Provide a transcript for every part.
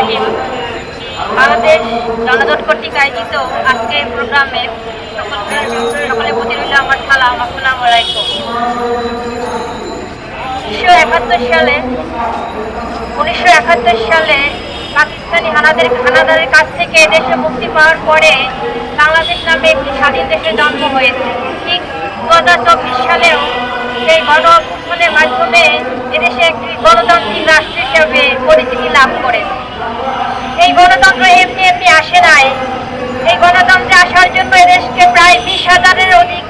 রাহিম। বাংলাদেশ জনজট কর্তৃক আয়োজিত আজকে প্রোগ্রামে সকলে প্রতি রইল আমার সালাম। আসসালামু আলাইকুম। 1971 সালে পাকিস্তানি হানাদারের কাছ থেকে দেশে মুক্তি পাওয়ার পরে বাংলাদেশ নামে একটি স্বাধীন দেশের জন্ম হয়েছে। ঠিক 2024 সালেও সেই গণ অভ্যুত্থানের মাধ্যমে এদেশে একটি গণতান্ত্রিক রাষ্ট্র হিসেবে পরিচিতি লাভ করেছে। এই গণতন্ত্র এমনি এমনি আসে নাই। এই গণতন্ত্রে আসার জন্য এদেশকে প্রায় 20,000-এর অধিক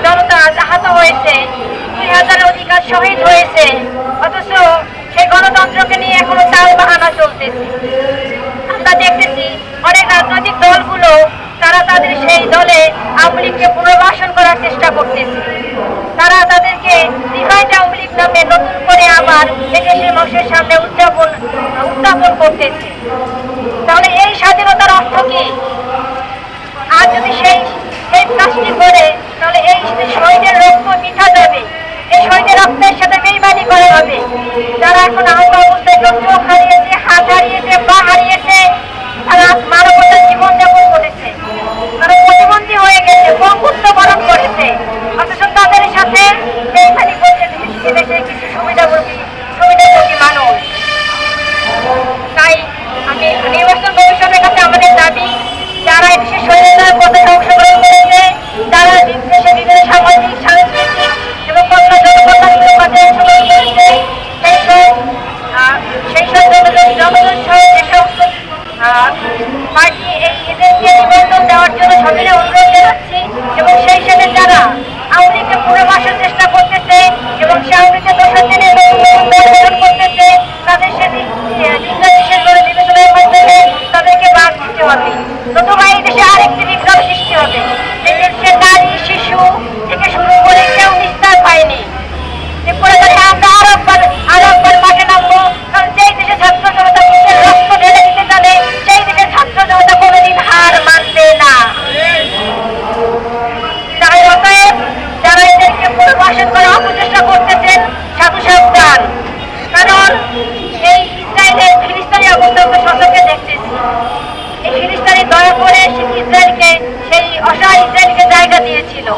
জনতা আহত হয়েছে, 2,000-এর অধিক শহীদ হয়েছে। অথচ সেই গণতন্ত্রকে নিয়ে এখনো তাল বাহানা চলতেছে। আমরা দেখতেছি অনেক রাজনৈতিক দলগুলো তারা তাদের সেই দলে আওয়ামী লীগকে পুনর্বাসন করার চেষ্টা করতেছে। তারা তাদেরকে ডিভাইড আওয়ামী লীগ নামে নতুন করে আবার দেশের মানুষের সামনে উত্থাপন করতেছে। তাহলে এই স্বাধীনতার অর্থ কি? আর যদি সেই কাজটি করে তাহলে এই শহীদের রক্ত মিঠা যাবে, এই শহীদের রক্তের সাথে বেইমানি করা হবে। যারা এখন আহত অবস্থায় চোখ হারিয়েছে, হাত হারিয়েছে, পা হারিয়েছে, তারা মানবতার জীবনযাপন করেছে, তারা প্রতিবন্ধী হয়ে গেছে, বঙ্গুত্ব বরণ করেছে। অথচ তাদের সাথে বেইমানি করছে দেশের কিছু সুবিধাভোগী মানুষ। তাই আমি নির্বাচন কমিশনের কাছে আমাদের দাবি, যারা এদেশের স্বাধীনতার পথে অংশগ্রহণ করেছে, যারা দেশে বিভিন্ন সামাজিক, সাংস্কৃতিক এবং জনকল্যাণমূলক কাজে অংশগ্রহণ করেছে, সেই সব জনগণ সহ যেসব পার্টি এদেরকে নিবন্ধন দেওয়ার জন্য সবিনয় অনুরোধ জানাচ্ছি। এবং সেই সাথে যারা আওয়ামী লীগকে পুনর্বাসন চেষ্টা করতেছে এবং সে আওয়ামী লীগের দোষরদের করতেছে, তাদের সেদিন বিশেষভাবে বিবেচনার মাধ্যমে তাদেরকে বাদ দিতে হবে। নতুবা এই দেশে আরেকটি বিপ্লব সৃষ্টি হবে। দেশের নারী, শিশু থেকে শুরু করে কেউ নিস্তার পায়নি। আমরা আরো একবার মাঠে নামবো, কারণ যেই দেশে ছাত্র জনতা রক্ত ঢেলে দিতে জানে, সেই দেশের ছাত্র জনতা কোনোদিন হার মানবে না। তাই অতএব যারা এদেরকে পুনর্বাসন করার অপচেষ্টা করতেছেন, সাধু সাবধান। কারণ এই ইসরায়েলের ফিলিস্তিনি অবস্থা আমরা সচক্ষে দেখতেছি। এই ফিলিস্তিনি দয়া করে ইসরায়েলকে, সেই অসহায় ইসরায়েলকে জায়গা দিয়েছিল।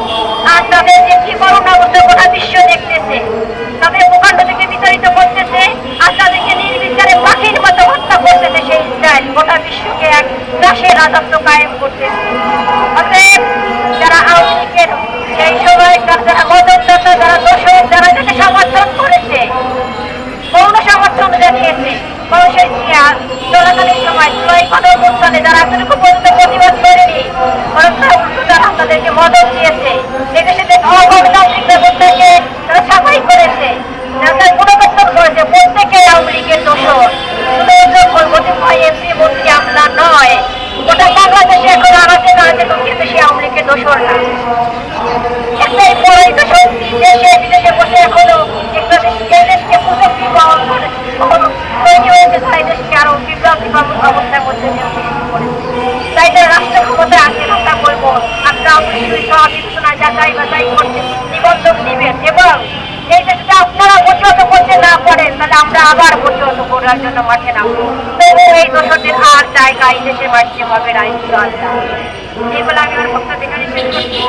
আর তাদের যে কি করুণ অবস্থা গোটা বিশ্ব দেখতেছে, তাদের ভূখণ্ড থেকে বিতাড়িত করতেছে, আর তাদেরকে নির্বিচারে পাখির মতো হত্যা করতেছে সেই ইসরায়েল। গোটা বিশ্বকে এক দাসের রাজত্ব কায়েম করতেছে। অতএব যারা আওয়ামী লীগের সেই সময়কার যারা মদতদাতা, যারা দোষক, যারা এটাকে সমর্থন করেছে, পূর্ণ সমর্থন জানিয়েছে, মানুষের চলাকালীন সময় গণঅভ্যুত্থানে যারা এতটুকু পর্যন্ত প্রতিবাদ করেনি, বরং যারা তাদেরকে মদত দিয়েছে, এদেশে অগণতান্ত্রিক ব্যবস্থাকে তারা ছাপাই করেছে, যারা পুনর্গঠন করেছে, প্রত্যেকে আওয়ামী লীগের দোষর। এমপি মন্ত্রী আমলা নয়, গোটা বাংলাদেশে এখন আনাচে কানাচে কিন্তু সে আওয়ামী লীগের দোষর না। একটাই পরাজিত শক্তি দেশে বিদেশে বসে এখনো এই দেশকে প্রযুক্তি তৈরি হয়েছে, তাই দেশকে আরো বিপ্লবী অবস্থার মধ্যে তাই তারা রাষ্ট্র ক্ষমতায় আসে না। তা বলবো, আপনারা অবশ্যই সব বিবেচনা যাচাই বাছাই করতে নিবন্ধন দিবেন এবং এই দেশটা আপনারা প্রতিহত করতে না পারেন, তাহলে আমরা আবার প্রতিহত করার জন্য মাঠে নামবো। তবু এই দোষদের আর জায়গা এই দেশের মাঠে হবে না, ইনশাআল্লাহ। এই বলে আমি আমার বক্তব্য এখানে শেষ করছি।